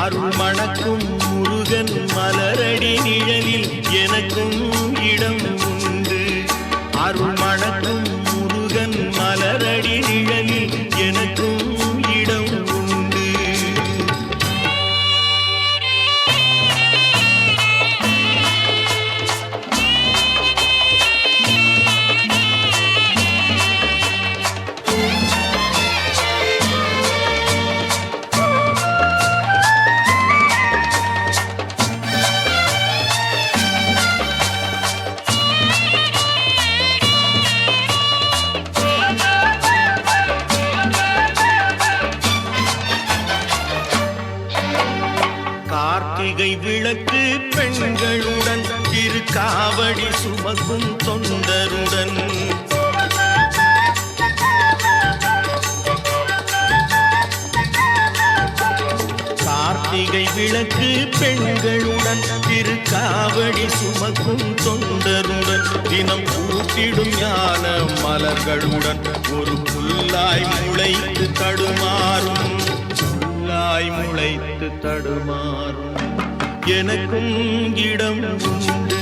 அருள் மணக்கும் முருகன் மலரடி நிழலில் எனக்கும் இடம் உண்டு. அருள் மணக்கும் முருகன் மலரடி நிழலில் எனக்கும் இடம் உண்டு. கார்த்திகை விளக்கு பெண்களுடன் திருக்காவடி சுமக்கும் தொண்டருடன் கார்த்திகை விளக்கு பெண்களுடன் திருக்காவடி சுமக்கும் தொண்டருடன் தினம் கூட்டிடும் ஞான மலர்களுடன் ஒரு புல்லாய் முளைத்து தடுமாறும் முளைத்து தடுமாறும் எனக்கும் இடம் உண்டு.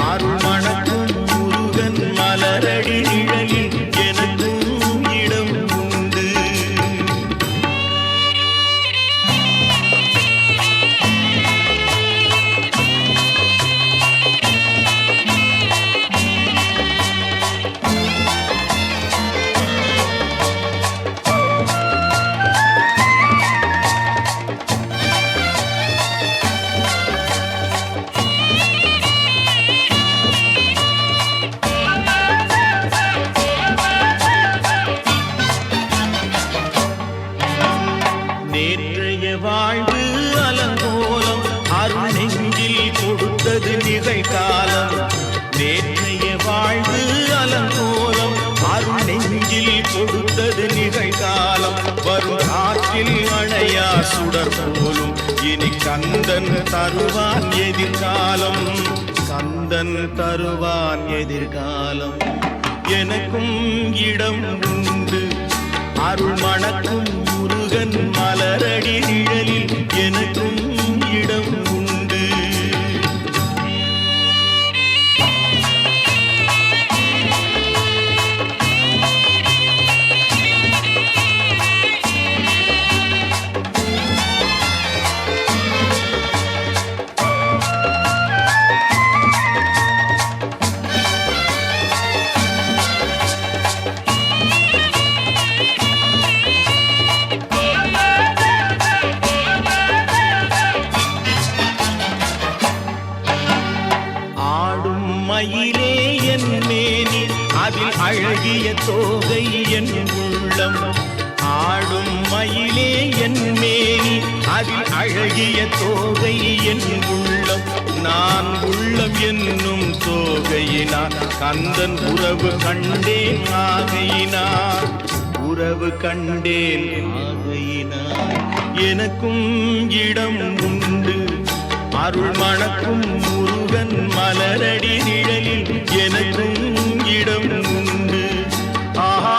அருள் மணக்கும் முருகன் மலரடி நிழலில் எனக்கும் இடம் உண்டு. நேற்றைய வாழ்வு அலங்கோலம் அருள் நெஞ்சில் கொடுத்தது நிகழ்காலம். நேற்றைய வாழ்வு அலங்கோலம் அருள் நெஞ்சில் கொடுத்தது நிகழ்காலம். வரும் காற்றில் அணையா சுடர் போலும் இனி கந்தன் தருவான் எதிர்காலம். கந்தன் தருவான் எதிர்காலம் எனக்கும் இடம் உண்டு. அருள் மணக்கும் முருகன் மலரடி நிழலில் எனக்கும் இடம் உண்டு. மயிலே என் மேனி அதில் அழகிய தோகை என் உள்ளம். ஆடும் மயிலே என் மேனி அதில் அழகிய தோகை என் உள்ளம். நான் உள்ளம் என்னும் தோகையினார் கந்தன் உறவு கண்டேன் ஆகையினார். உறவு கண்டேன் ஆகையினார் எனக்கும் இடம் உண்டு. அருள் மணக்கும் முருகன் மலரடி நிழலில் எனக்கும் இடம் உண்டு. ஆஹா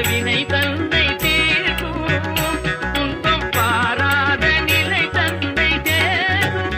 வினை தந்தை தீர்க்கும் துன்பம் பாராத நிலை தந்தை தேரும்.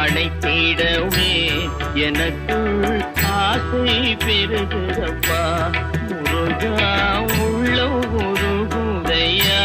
அணைத்திடவே எனக்குள் ஆசை பெருகிறப்பா முருகா உள்ள உருகுதையா.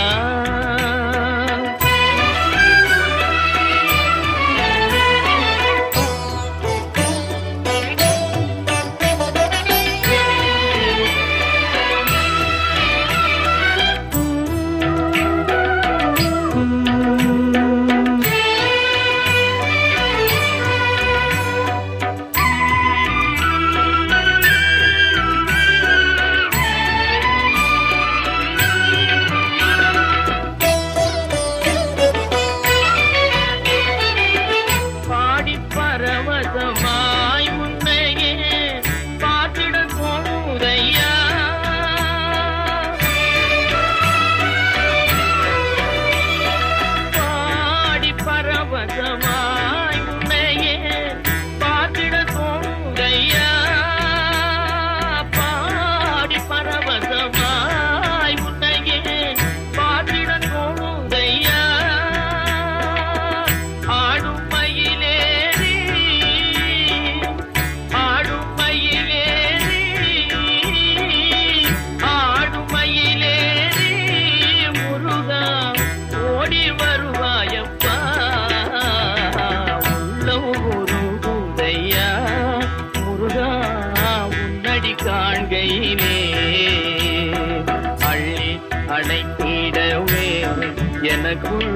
எனக்குள்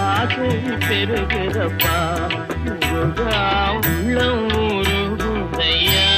ஆசை பெருகிறப்பா முருகா உள்ள உருகுதையா.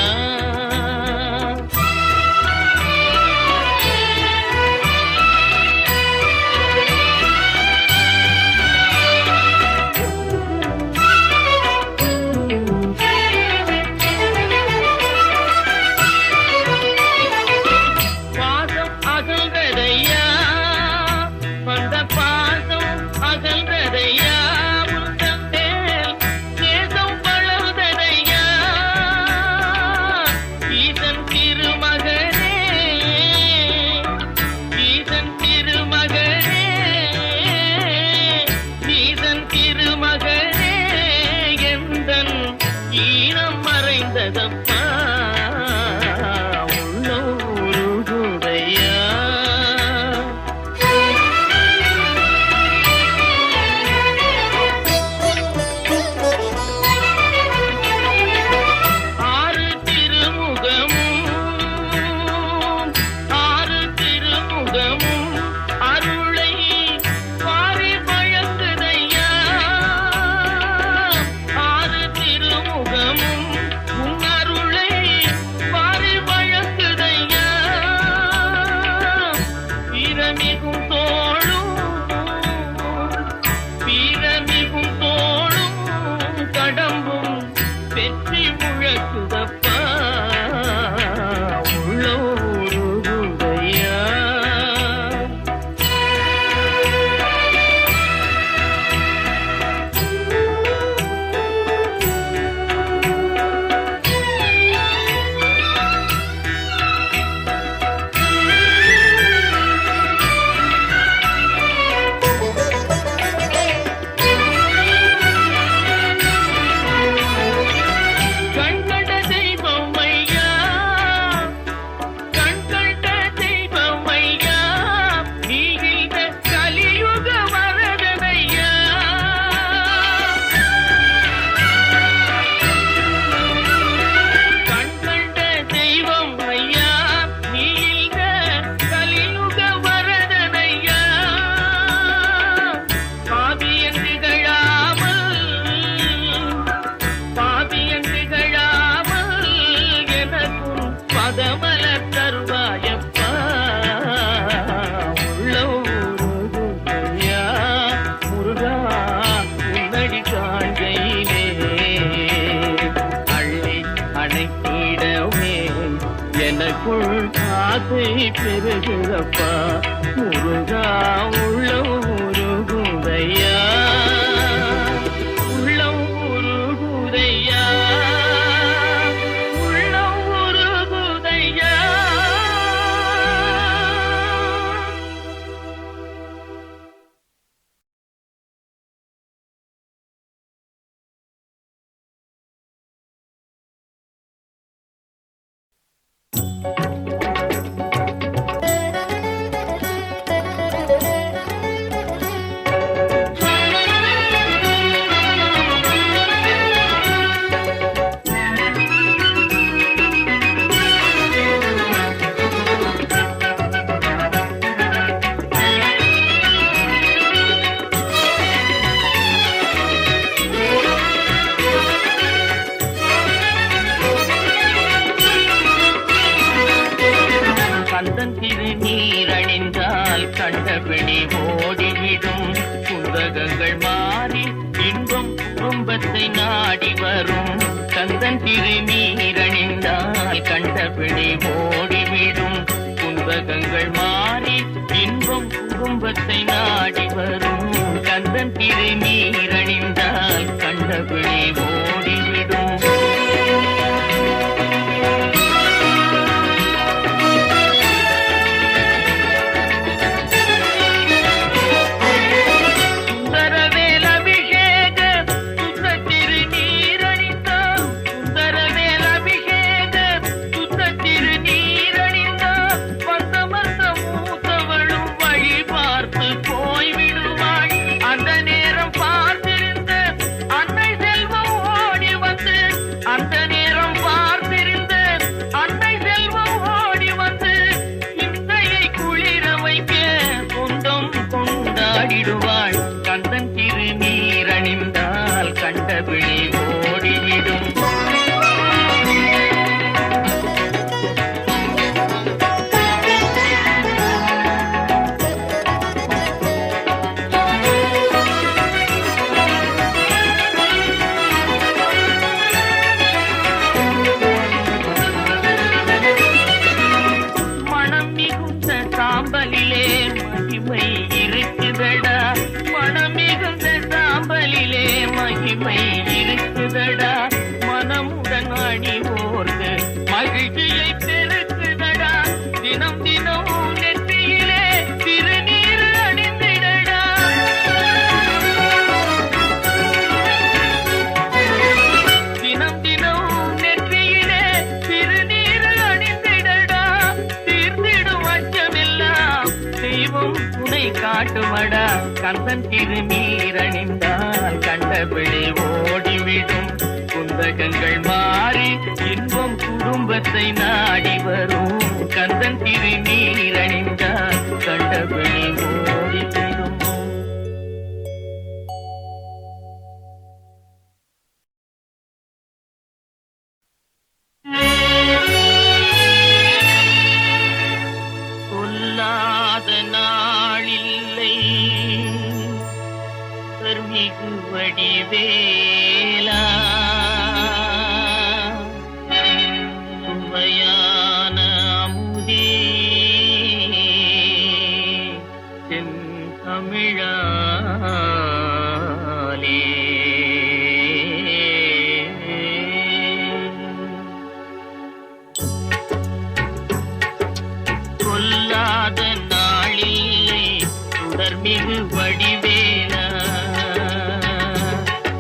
ஆசை பெருகிறப்பா முருகா உள்ளம் உருகுதையா உள்ளம் உருகுதையா உள்ளம் உருகுதையா. கந்தன் திருநீரணிந்தால் கண்டபிணி ஓடிவிடும் குந்தகங்கள் மாறி இன்பம் குடும்பத்தை நாடி வரும். கந்தன் திருநீரணிந்தால் கண்டபிணி ஓடிவிடும் குந்தகங்கள் மாறி இன்பம் குடும்பத்தை நாடி வரும். கந்தன் திருநீரணிந்தால் கண்டபிணி ஓடிவிடும். கந்தன் திருநீரணிந்தால் கண்டபிணி ஓடிவிடும். மனம் மிகுந்த சாம்பலிலே மகிமை இருக்குதடா மனம் மிகுந்த சாம்பலிலே மகிமை இருக்குதடா மனமுடன் அணிவோர்க்கு மகிழ்ச்சியை பெருக்குதடா தினம் தினம் நெற்றியிலே திருநீர் அணிந்திடடா தினம் தினம் நெற்றியிலே திருநீர் அணிந்திடடா தீர்ந்திடும் அச்சமெல்லாம் தெய்வம் துணை காட்டுமடா. கந்தன் திருநீரணிந்தால் கண்டபிடி ஓடிவிடும் குந்தகங்கள் மாறி இன்பம் குடும்பத்தை நாடி வரும். கந்தன் திருநீரணிந்தால் கண்டபிடி ஓடிவிடும். சொல்லாத நாளில்லை மிகு வடிவேலா சுவையான அமுதே தென் தமிழாலே சொல்லாத நாளில்லை சுடர்மிகு வடிவேலா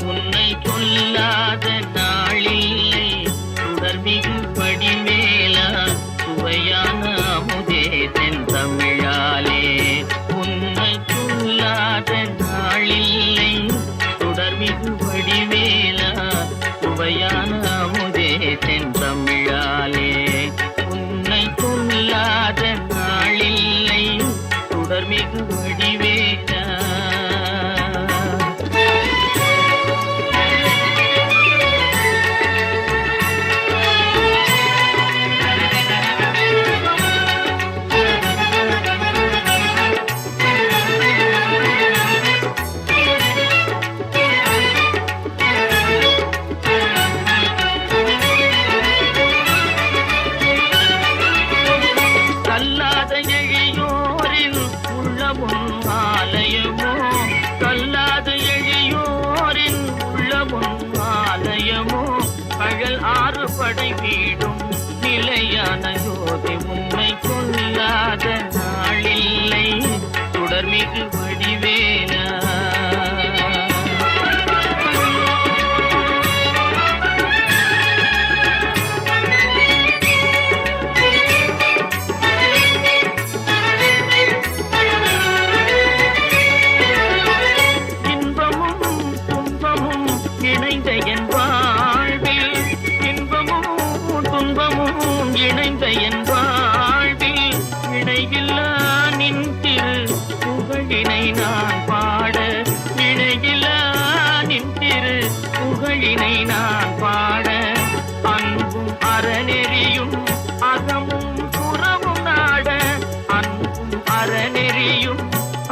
உன்னை சொல்லாத நாளில்லை சுடர்மிகு வடிவேலா சுவையான அமுதே செந்தமிழாலே உன்னை சொல்லாத நாளில்லை சுடர்மிகு வடிவேலா சுவையான அமுதே செந்தமிழாலே உன்னை சொல்லாத நாளில்லை சுடர்மிகு வடிவேலா. யசோதை உன்னை கொல்லாத நாளில்லை சுடர்மிகு வடிவேலா. இணைந்த என் வாழ்வில் இணையில்லா நின் திரு புகழினை நான் பாட, இணையில்லா நின் திரு புகழினை நான் பாட, அன்பும் அறநெறியும் அகமும் புறமும் நாட, அன்பும் அறநெறியும்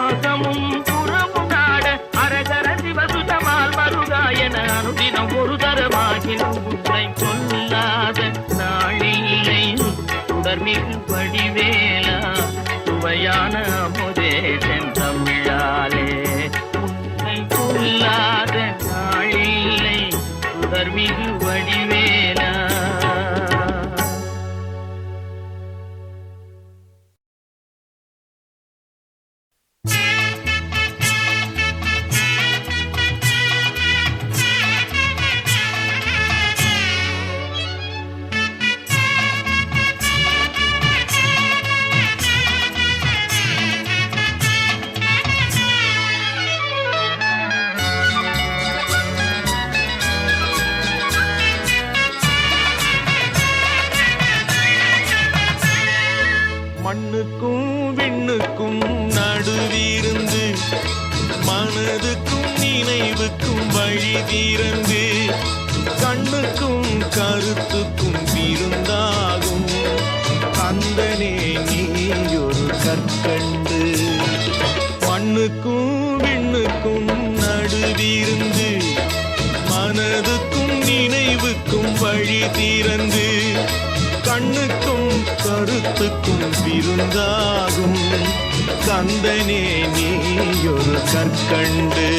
அகமும் புறமும் நாட, அரகர சிவசுதமால் மருகாயன அனுதினம் ஒரு தரமாகினும் உன்னை கொல்லாத நாளில்லை சுடர்மிகு வடிவேலா. சுவையான அமுதே செந்தமிழாலே உன்னை கொல்லாத நாளில்லை சுடர்மிகு வடிவேலா. மண்ணுக்கும் விண்ணுக்கும் நடுவிருந்து மனதுக்கும் நினைவுக்கும் வழி திறந்து கண்ணுக்கும் கருத்துக்கும் விருந்தாகும் கந்தனே நீயொரு கற்கண்டு. மண்ணுக்கும் விண்ணுக்கும் நடுவிருந்து மனதுக்கும் நினைவுக்கும் வழி திறந்து கண்ணுக்கும் கருத்துக்கும் விருந்தாகும் கந்தனே நீயொரு கற்கண்டு.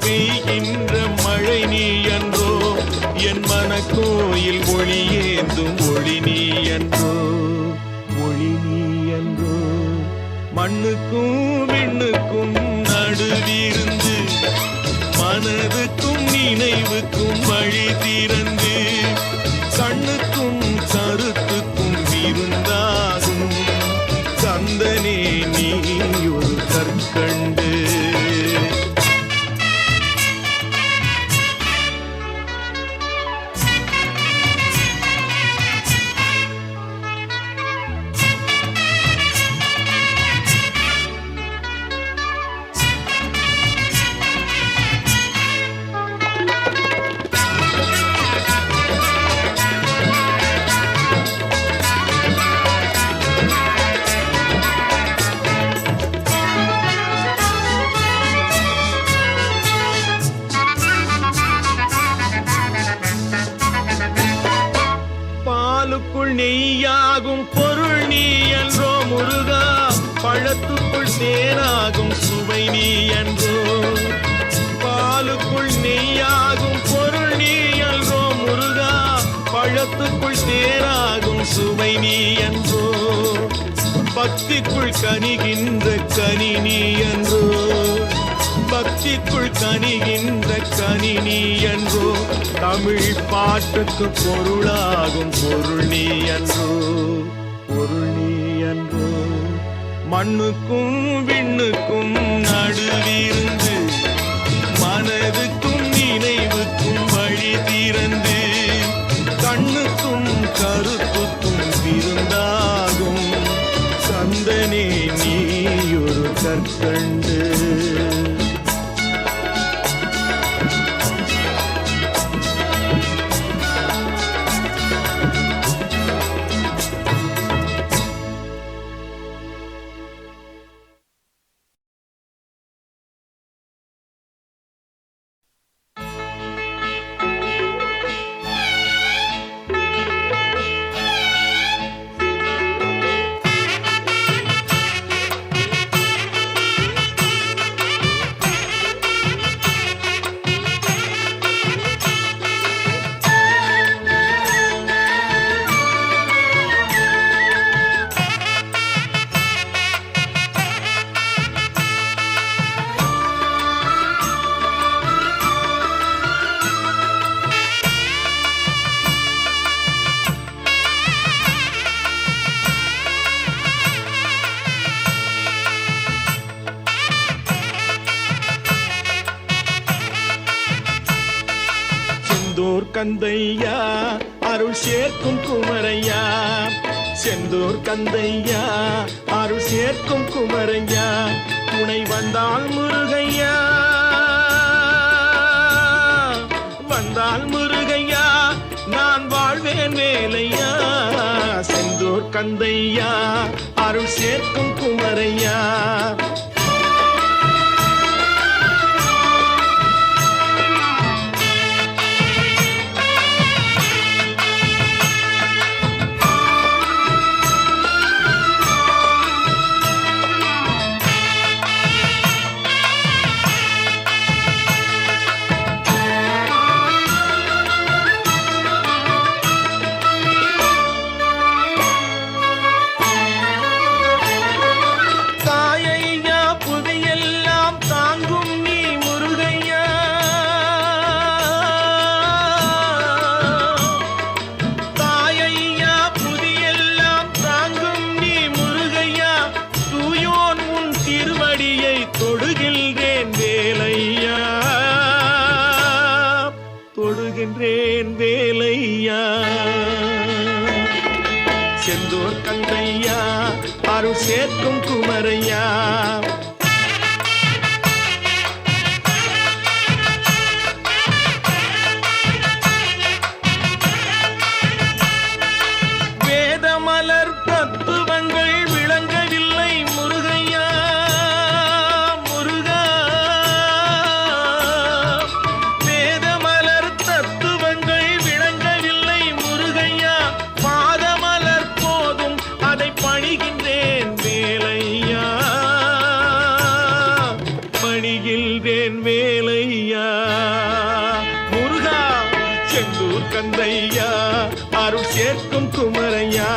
பெய்கின்ற மழை நீ என்றோ, என் மனக்கோயில் ஒளியேந்தும் ஒளி நீ என்றோ, ஒளி நீ என்றோ. மண்ணுக்கும் விண்ணுக்கும் நடுவிருந்து மனதுக்கும் நினைவுக்கும் வழி திறந்து கண்ணுக்கும் கருத்துக்கும் விருந்தாகும் கந்தனே நீ ஒரு கற்கண்டு. நெய்யாகும் பொருள் நீ என்றோ முருகா, பழத்துக்குள் தேனாகும் சுவை நீ என்றோ. பாலுக்குள் நெய்யாகும் பொருள் நீ என்றோ முருகா, பழத்துக்குள் தேனாகும் சுவை நீ என்றோ. பக்திக்குள் கனிகின்ற கனி நீ என்றோ, பக்திக்குள் கனிகின்ற கனி நீ என்றோ தமிழ் பாட்டுக்கு பொருளாகும் பொருள் நீ என்றோ பொருள் நீ என்றோ மண்ணுக்கும் விண்ணுக்கும் நடுவிருந்து மனதுக்கும் நினைவுக்கும் வழி திறந்து கண்ணுக்கும் கருத்துக்கும் விருந்தாகும் கந்தனே நீ ஒரு கற்கண்டு. செந்தூர் கந்தையா அருள் சேர்க்கும் குமரையா செந்தூர் கந்தையா அருள் சேர்க்கும் குமரையா துணை வந்தால் முருகையா வந்தால் முருகையா நான் வாழ்வேன் வேலையா செந்தூர் கந்தையா அருள் சேர்க்கும் குமரையா. வேலையா செந்தூர் கந்தையா அருள் சேர்க்கும் குமரையா. வேதமலர் தத்துவங்கள் விளங்கவில்லை முருகையா முருகா வேதமலர் தத்துவங்கள் விளங்கவில்லை முருகையா பாதமலர் போதும் அதை பணிகின்றேன் வேலையா பணிகின்றேன் வேலையா முருகா செந்தூர் கந்தையா அருள் சேர்க்கும் குமரையா.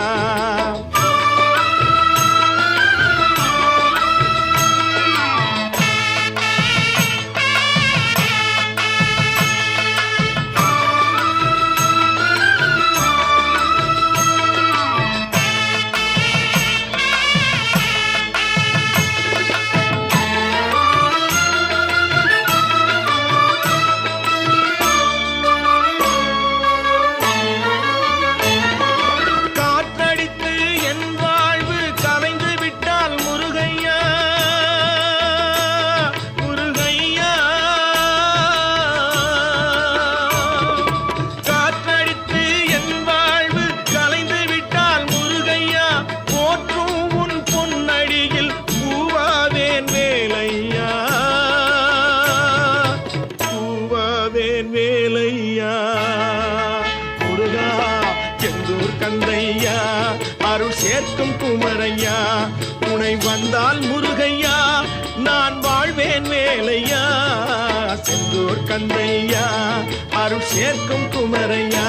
வேலையா முருகா செந்தூர் கந்தையா அருள் சேர்க்கும் குமரையா துணை வந்தால் முருகையா நான் வாழ்வேன் வேலையா செந்தூர் கந்தையா அருள் சேர்க்கும் குமரையா.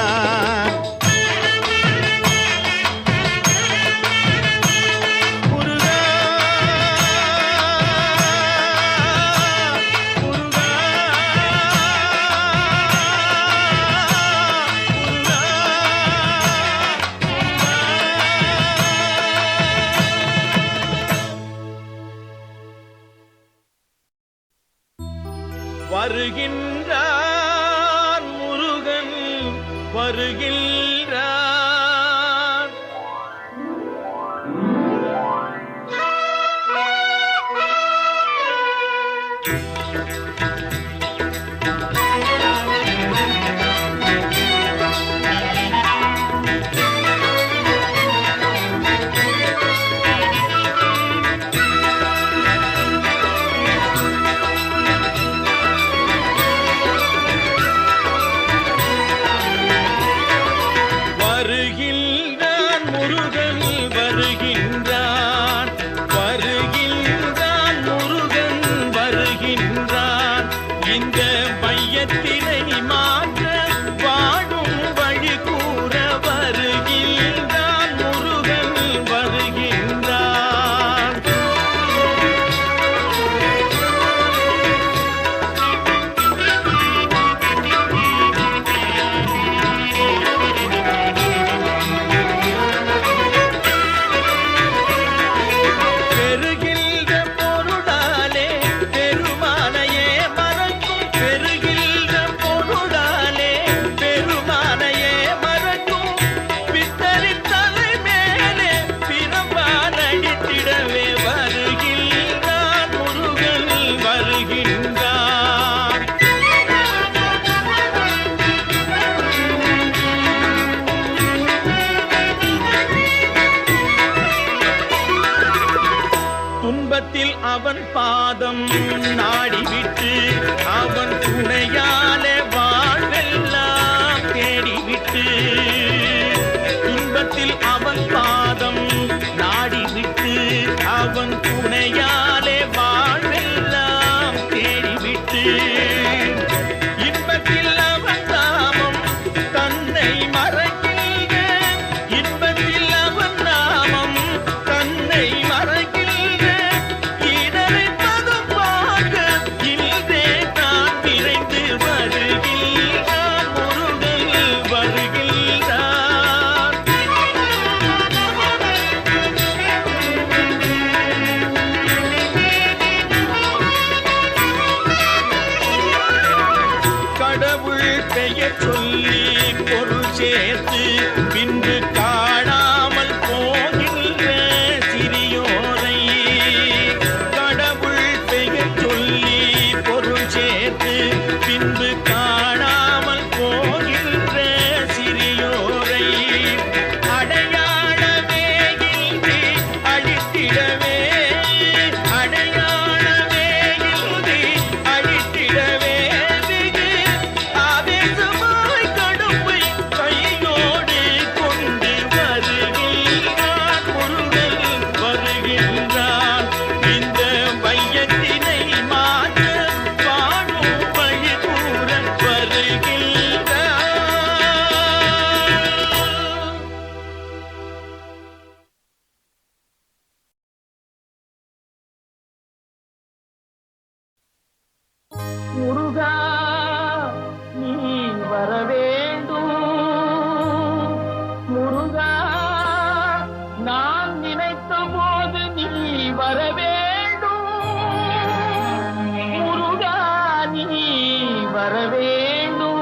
வருகின்றான் முருகன் வருகின்றான். வருகின்றான் முருகன் வருகின்றான், வருகின்றான் முருகன் வருகின்றான். இந்த வையத்தினை மாற்ற வாழும் வழி கூற வருகின்றான் முருகன் வருகின்றான். பெறுகின்ற பொருளாலே பெருமானையே மறக்கும், பெறுகின்ற பொருளாலே பெருமானையே மறக்கும். பித்தரின் தலை மேலே பிரம்பான் அடித்திடவே வருகின்றான் முருகன் வருகின்றான். துன்பத்தில் அவன் பாதம் நாடிவிட்டு, அவன் துணையாலே வாழ்வெல்லாம் தேடிவிட்டு. துன்பத்தில் அவன் பாதம் நாடிவிட்டு, அவன் துணையாலே வாழ்வெல்லாம் தேடிவிட்டு. இன்பத்தில் அவன் நாமம் தன்னை மறக்கின்ற, இன்பத்தில் அவன் நாமம் தன்னை மறக்கின்ற. இடரை பதுமாக இன்றே நான் விரைந்து வருகின்றான் முருகன் வருகின்றான். கடவுள் பெயர் சொல்லி பொருள் சேர்த்து பின்பு காணாமல் போகின்ற சிறியோரை. கடவுள் பெயர் சொல்லி பொருள் சேர்த்து பின்பு காணாமல் போகின்ற சிறியோரை. அடையாளமே இன்றி அழித்திடவே, அடையாளமே இன்றி அழித்திடவே வெகு ஆவேசமாய் கடுப்பை கையோடு கொண்டு வருகின்றான் முருகன் வருகின்றான். இந்த வையத்தினை மாற்ற வாழும் வழி கூற வருகின்றான். முருகா நீ வர வேண்டும், முருகா நான் நினைத்த போது நீ வர வேண்டும், முருகா நீ வர வேண்டும்.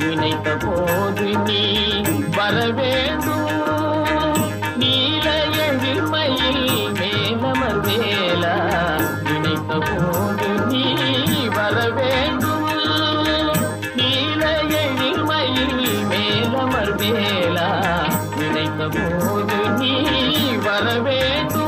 நினைத்த போது நீ வர வேண்டும், நீல எழில்மயில் மேலமர் வேலா. நினைத்த போது நீ வர வேண்டும், நீல எழில்மயில் மேலமர் வேலா. நினைத்த போது நீ வர வேண்டும்.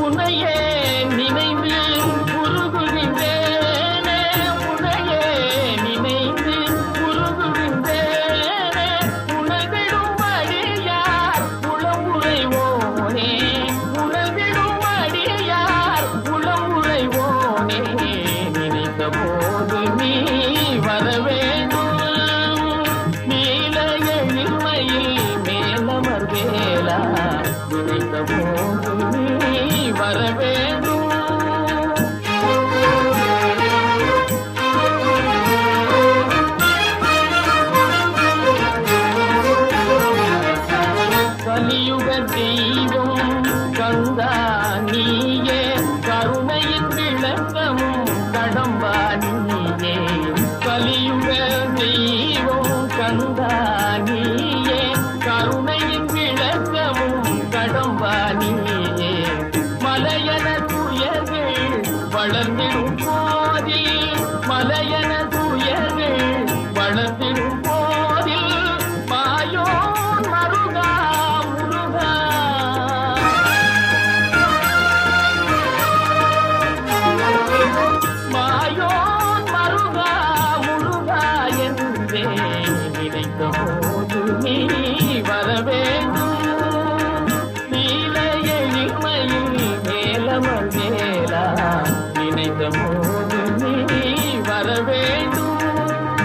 உன்னையே நினைந்து உருகுகின்றேனே, உன்னையே நினைந்து உருகுகின்றேனே. உனதிடும் அடியார் உளமுறைவோனே, நினைத்த போது நீ வர வேண்டும். கலியுக தெய்வம் கந்தா நீயே, கருணையின் விளக்கமும் கடம்பா நீயே. கலியுக தெய்வம் கந்தா நீயே, கருணையின் விளக்கமும் கடம்பா நீயே. மலையன துயர்கள் வளர்ந்திடும் போதில், மலையன துயர்கள் வளர்ந்திடும் போதில் மாயோ மருகா முருகா. மாயோ மருகா முருகா என்றே நினைத்த போது நீ வர வேண்டும். நீல எளிமையில் மேலமர் மேலா நினைத்த போது நீ வர வேண்டும்.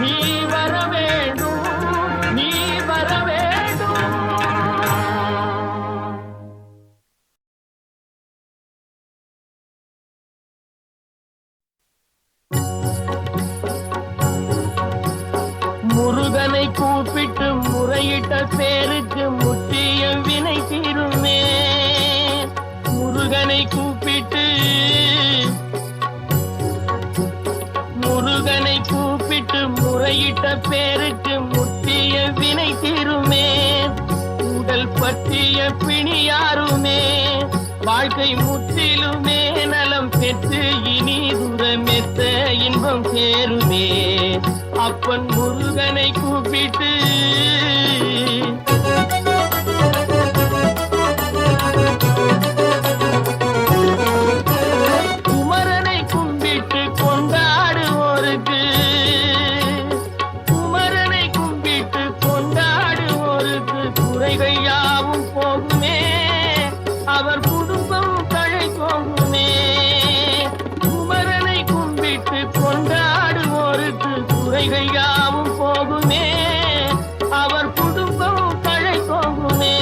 நீ வர வேண்டும், நீ வர வேண்டும். முருகனை கூப்பிட்டு முறையிட்ட பேருக்கு முற்றிய வினை தீருமே. முருகனை கூப்பிட்டு, முருகனை கூப்பிட்டு முறையிட்ட பேருக்கு முற்றிய வினை தீருமே. உடல் பற்றிய பிணியாருமே, வாழ்க்கை முற்றிலுமே நலம் பெற்று இனி துரமெத்த இன்பம் சேருமே. அப்பன் முருகனை கூப்பிட்டு, குமரனை கும்பிட்டு கொண்டாடுவோருக்கு, குமரனை கும்பிட்டு கொண்டாடுவோருக்கு குறைகள் யாவும் போகுமே, அவர் குடும்பம் தழை போகுமே. குமரனை கும்பிட்டு கொண்டாடுவோருக்கு குறைகள் யாவும் போகுமே, அவர் குடும்பம் தழை போகுமே.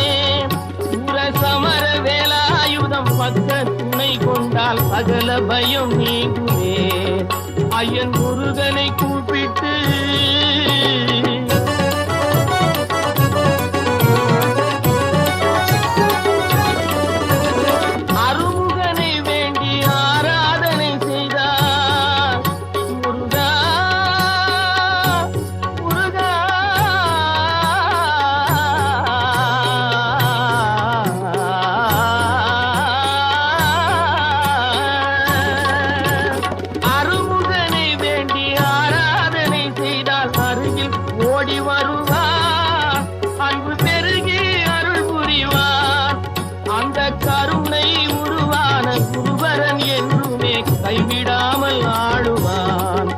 சமர வேலாயுதம் பக்க துணை கொண்டால் சகல பயம் நீங்குமே. ஐயன் முருகனை கூப்பிட்டு, அருமுகனை வேண்டி ஆராதனை செய்தார். முருகா முருகா அருமுகனை வேண்டி ஆராதனை செய்தால் அருகில் ஓடி வருவார். அன்பு பெருகி அருள் புரிவார். அந்த கருணை உருவான குருவரன் என்றுமே கைவிடாமல் ஆடுவான்.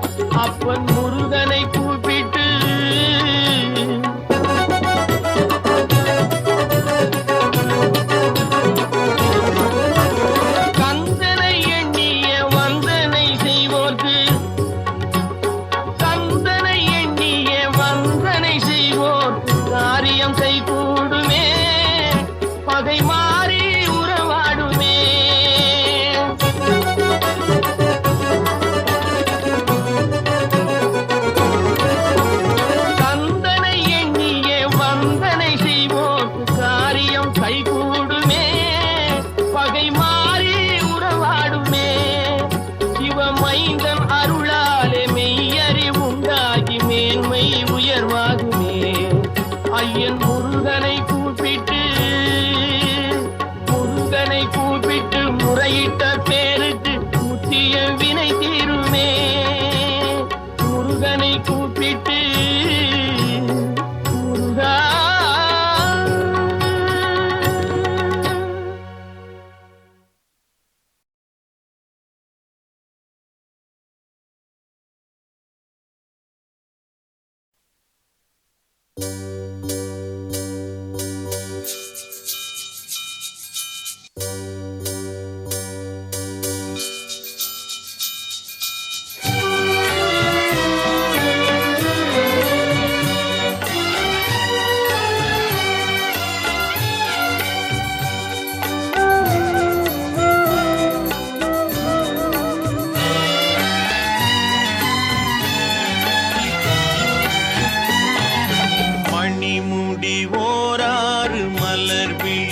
அப்பன் முருகனை கூப்பிட்டு, கந்தனை எண்ணிய வந்தனை செய்வோர்க்கு, கந்தனை எண்ணிய வந்தனை செய்வோர்க்கு காரியம் கைகூடுமே, பகை மாறி உறவாடுமே.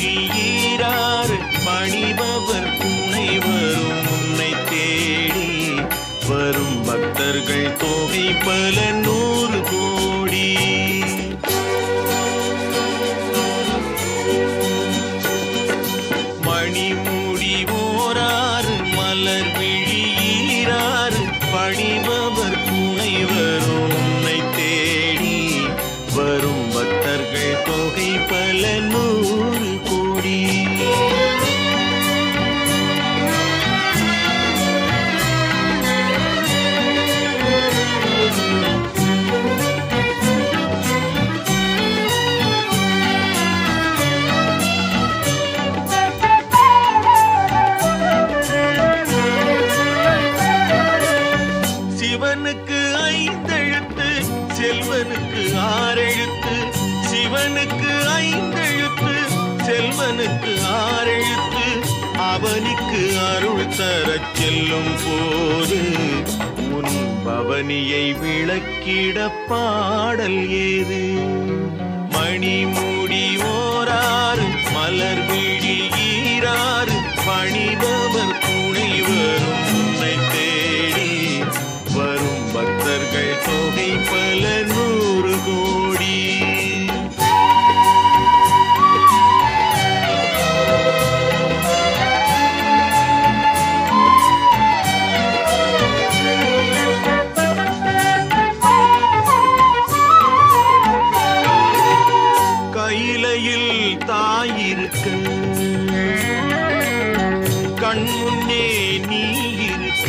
விழியீராறு பணிபவர் துணை வரும் உன்னை தேடி வரும் பக்தர்கள் தொகை பல 100 கோடி. மணிமுடி ஓராறு மலர் விழியீராறு பணிபவர் துணை வரும் உன்னை தேடி வரும் பக்தர்கள் தொகை பல 100 கோடி. சிவனுக்கு 5 எழுத்து செல்வனுக்கு 6 எழுத்து. சிவனுக்கு 5 எழுத்து செல்வனுக்கு 6 எழுத்து. அவனிக்கு அருள் தரச் செல்லும் போது உன் பவனியை விளக்கிட பாடல் ஏது? மணிமுடி ஓராறு மலர் விழியீராறு பணிபவர் துணை வரும் உன்னை தேடி வரும் பக்தர்கள் தொகை பல 100 கோடி. கையிலையில் தாயிருக்க கண் முன்னே நீ இருக்க.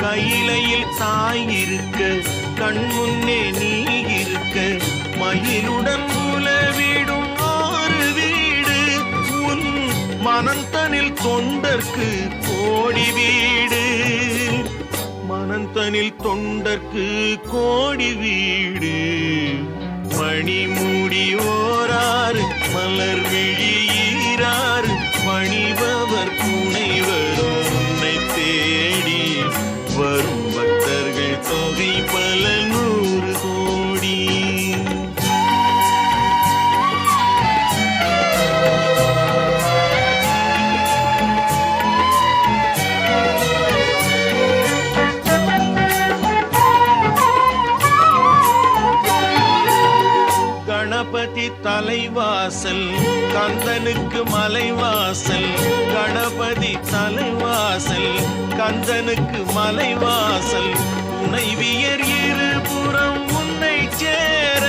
கையிலையில் தாயிருக்க கண் முன்னே நீ இருக்க. மயிலுடன் உலவிடும் 6 வீடு உன் மனந்தனில் தொண்டர்க்கு கோடி வீடு. மனந்தனில் தொண்டர்க்கு கோடி வீடு. மணிமுடி ஓராறு மலர் விழியீராறு பணிபவர் துணை வரும் உன்னை தேடி வரும் பக்தர்கள் தொகை பல 100 கோடி. கணபதி தலைவாசல் கந்தனுக்கு மலைவாசல். கணபதி தலைவாசல் கந்தனுக்கு மலைவாசல். துணைவியர் இருபுறம் உன்னை சேர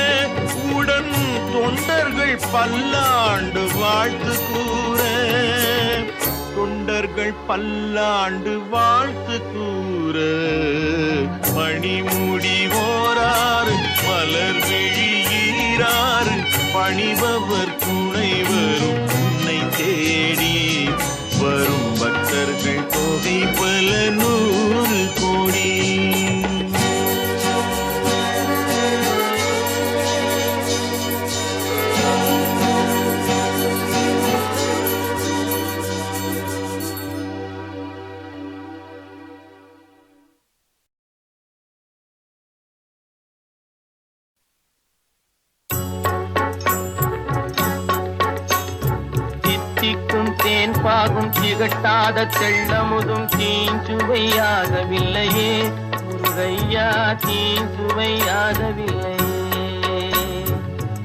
உடன் தொண்டர்கள் பல்லாண்டு வாழ்த்து கூற. தொண்டர்கள் பல்லாண்டு வாழ்த்து கூற. மணிமுடி ஓராறு மலர் விழியீராறு பணிபவர் துணை வரும் உன்னை தேடி வரும் பக்தர்கள் தொகை பல 100 கோடி. தித்திக்கும் தேன் பாகும் திகட்டாத தெள்ளமுதும் தீஞ்சுவையாகவில்லையே முருகையா, தீஞ்சுவையாகவில்லையே.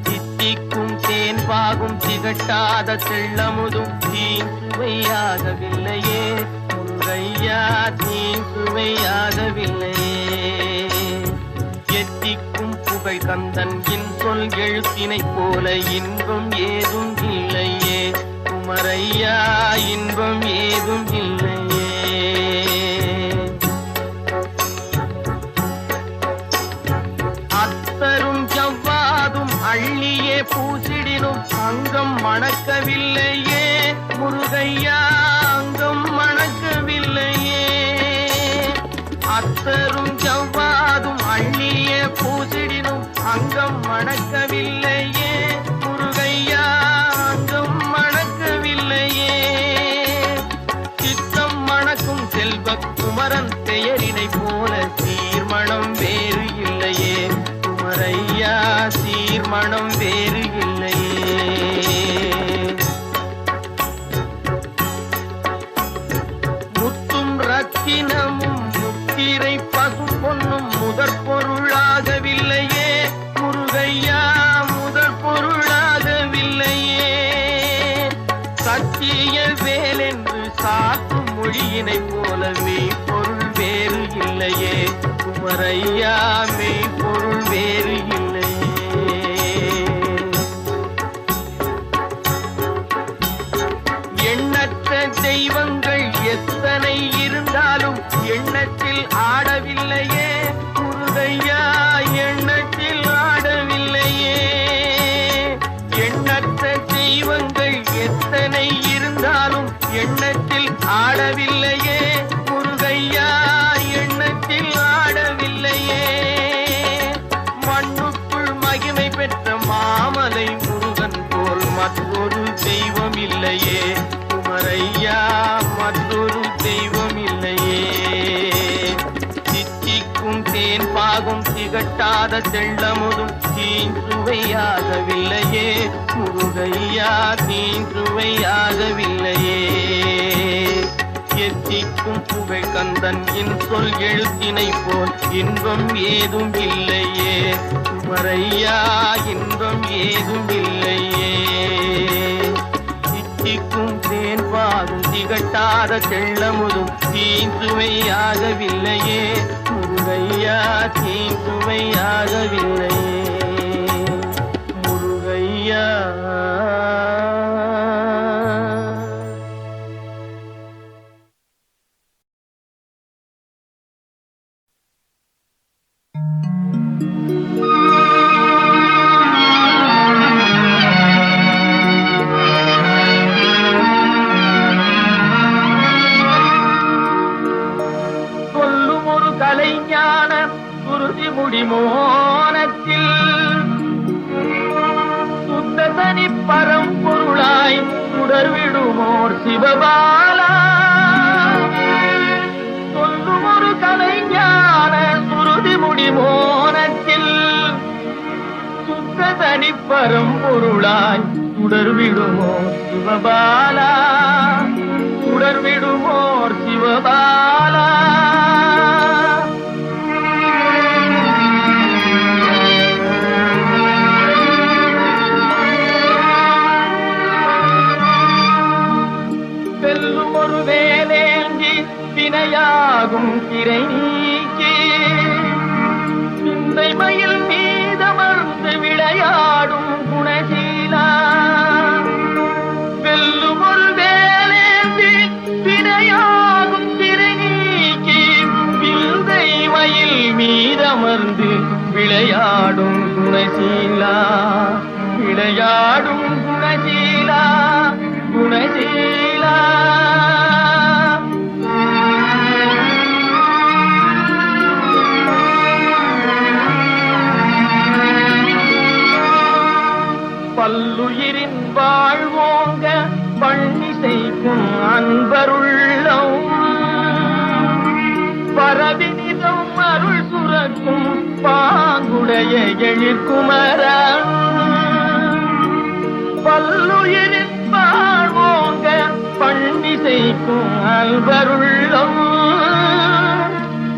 தித்திக்கும் தேன் பாகும் திகட்டாத தெள்ளமுதும் தீஞ்சுவையாகவில்லையே முருகையா, தீஞ்சுவையாகவில்லையே. எத்திக்கும் புகழ் கந்தன் சொல் எழுத்தினைப் போல இன்பம் ஏதும் இல்லையே குமரையா, இன்பம் ஏதும் இல்லையே. அத்தரும் ஜவ்வாதும் அள்ளியே பூசிடினும் அங்கம் மணக்கவில்லையே முருகையா, அங்கம் மணக்கவில்லையே. அத்தரும் ஜவ்வாதும் அள்ளியே பூசிடினும் அங்கம் மணக்கவில்லையே முருகையா, அங்கம் மணக்கவில்லையே. சித்தம் மணக்கும் செல்வ குமரன் பெயரினை போல சீர்மணம் வேறு இல்லையே குமரையா, சீர்மணம் வேறு இல்லையே. பெயரினை போல மெய்ப்பொருள் வேறு இல்லையே. குமரையா மெய்ப்பொருள் வேறு இல்லையே. எண்ணற்ற தெய்வங்கள் எத்தனை இருந்தாலும் எண்ணத்தில் ஆடவில்லையே. முருகையா எண்ணத்தில் ஆடவில்லையே. எண்ணற்ற தெய்வங்கள் எத்தனை இருந்தாலும் எண்ணத்தில் ஆடவில்லையே. முருகையா எண்ணத்தில் ஆடவில்லையே. மண்ணுக்குள் மகிமை பெற்ற மாமலை முருகன் போல் மற்றொரு தெய்வம் இல்லையே. குமரையா மற்றொரு தெய்வம் இல்லையே. தித்திக்கும் தேன் பாகும் திகட்டாத செள்ளமுதும் தீஞ்சுவையாகவில்லையே. முருகையா தீஞ்சுவையாகவில்லையே. எத்திக்கும் புகழ் கந்தன் சொல் எழுத்தினை போல் இன்பம் ஏதும் இல்லையே. குமரையா இன்பம் ஏதும் இல்லையே. தித்திக்கும் தேன் பாகும் திகட்டாத செள்ளமுதும் தீஞ்சுவையாகவில்லையே. முருகையா தீஞ்சுவையாகவில்லையே. முருகையா. கலைஞான குருதி முடிமோனத்தில் சுத்த தனி பரம்பொருளாய் சுடர்விடுமோர் சிவபாலா. சொல்லும் ஒரு கலைஞான குருதி முடிமோனத்தில் சுத்த தனி பரம்பொருளாய் சுடர்விடுமோர் சிவபாலா. சுடர்விடுமோர் சிவபாலா. வெல்லும் ஒரு வேலேந்தி வினையாகும் திரை நீக்கி சிந்தை மயில் மீதமர்ந்து விளையாடும் குணசீலா. வெல்லும் ஒரு வேலேந்தி வினையாகும் திரை நீக்கி சிந்தை மயில் மீதமர்ந்து விளையாடும் குணசீலா. விளையாடும் குணசீலா. குணசீலா. பல்லுயிரின் வாழ்வோங்க பன்னிசைக்கும் அன்பருள்ளம் பரவினிதம் அருள் சுரக்கும் பாங்குடைய எழிற்குமரா. பல்லுயிரின் வாழ்வோங்க பன்னிசைக்கும் அன்பருள்ளம்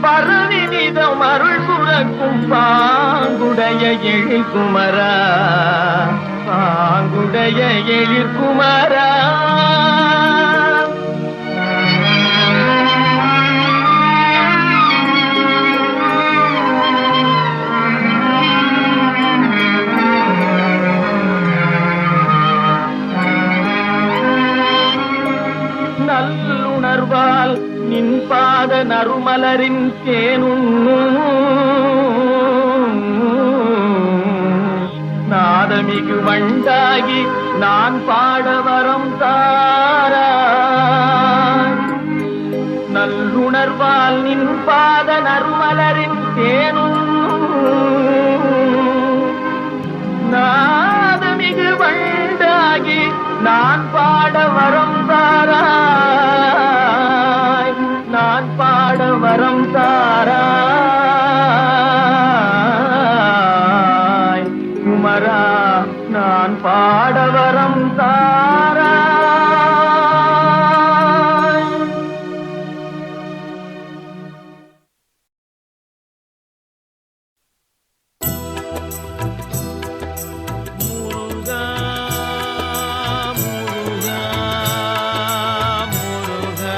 பரவினிதம் அருள் சுரக்கும் பாங்குடைய எழிற்குமரா. பாங்குடைய எழிற்குமரா. நல்லுணர்வால் நின் பாத நறுமலரின் தேனுண்ணும் நாதமிகு வண்டாகி நான் பாட வரம் தாராய். நல்லுணர்வால் நின் பாத நறுமலரின் தேனுண்ணும் நாதமிகு வண்டாகி நான் பாட வரம் தாராய். நான் பாட வரம் தாராய். குமரா நான் பாட வரம் தாராய். முருகா முருகா முருகா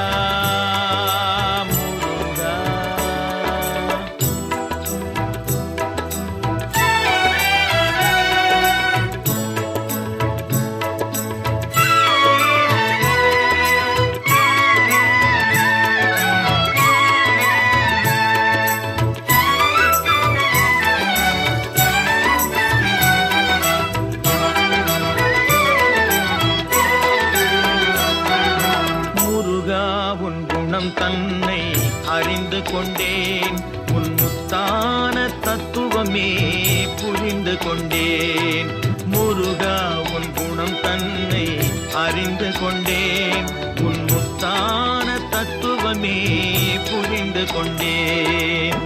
அறிந்து கொண்டேன் உன் முத்தான தத்துவமே புரிந்து கொண்டேன்.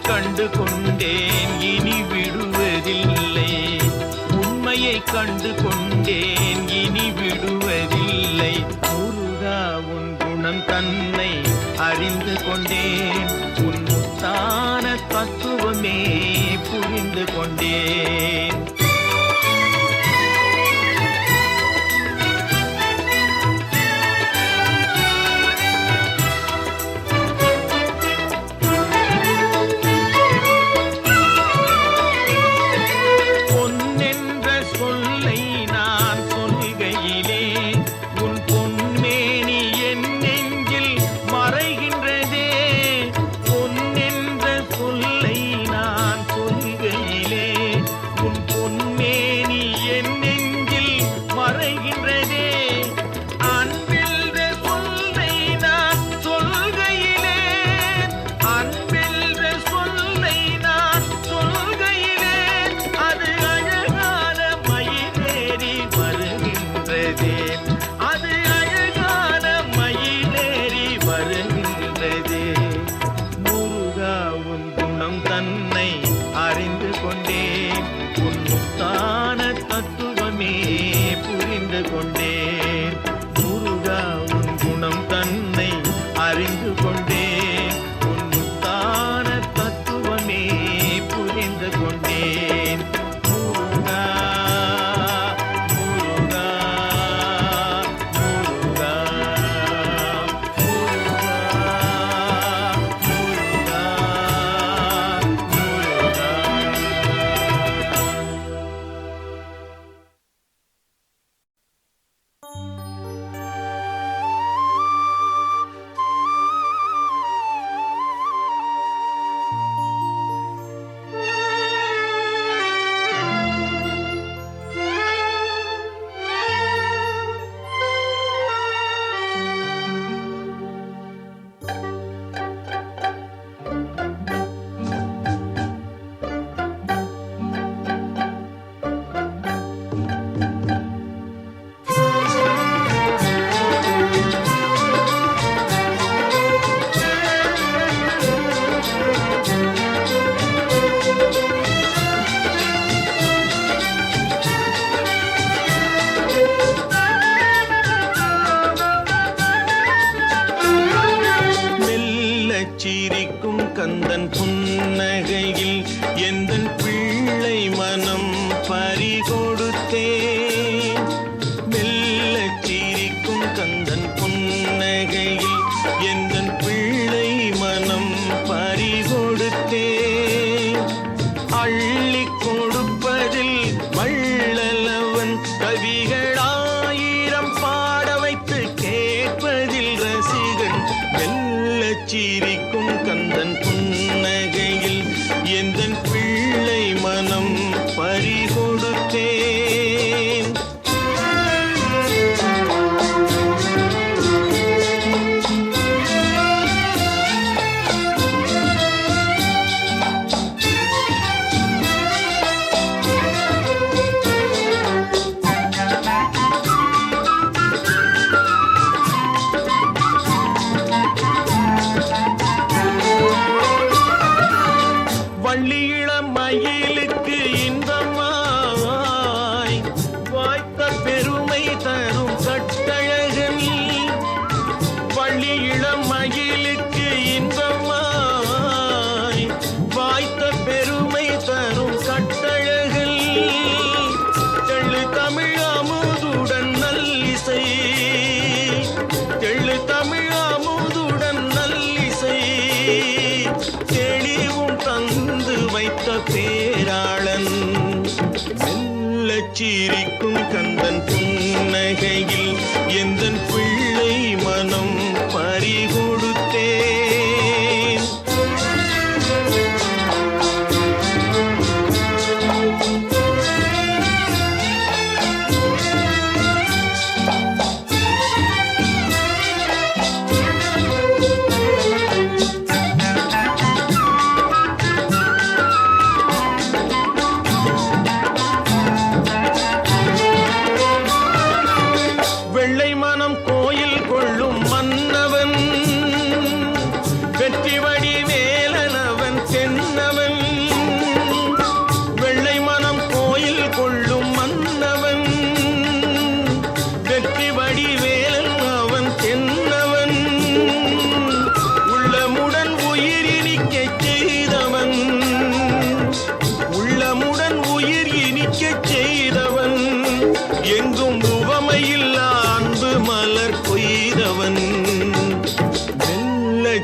கண்டு கொண்டேன் இனி விடுவதில்லை, உண்மையை கண்டு கொண்டேன் இனி விடுவதில்லை. முருகா உன் குணம் தன்னை அறிந்து கொண்டேன் உன் முத்தான தத்துவமே புரிந்து கொண்டேன். சிரிக்கும் கந்தன் புன்னகையில் எந்தன் பிள்ளை மனம் பறிகொடுத்தேன். மெல்ல சிரிக்கும் கந்தன் புன்னகையில் எந்தன் பிள்ளை மனம் பறிகொடுத்தேன். அள்ளி கொடுப்பதில் வள்ளலவன் கவிகளாயிரம் பாட வைத்து கேட்பதில் ரசிகன். மெல்ல சிரிக்கும் கந்தன் புன்னகையில் எந்தன் பிள்ளை மனம் பறிகொடுத்தேன். வள்ளியிளம் மயிலுக்கு இன்பமாய் வாய்த்த பெருமை தரும் கட்டழகன். வள்ளியிளம் மயிலுக்கு இன்பமாய் வாய்த்த பெருமை தரும் கட்டழகன். தெள்ளு தமிழ் அமுதுடன் நல்லிசை, தெள்ளு தமிழ் அமுதுடன் நல்லிசை தெளிவும் தந்து வைத்த பேராளன். மெல்ல சிரிக்கும் கந்தன் புன்னகையில்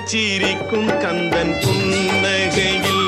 சிரிக்கும் கந்தன் புன்னகையில்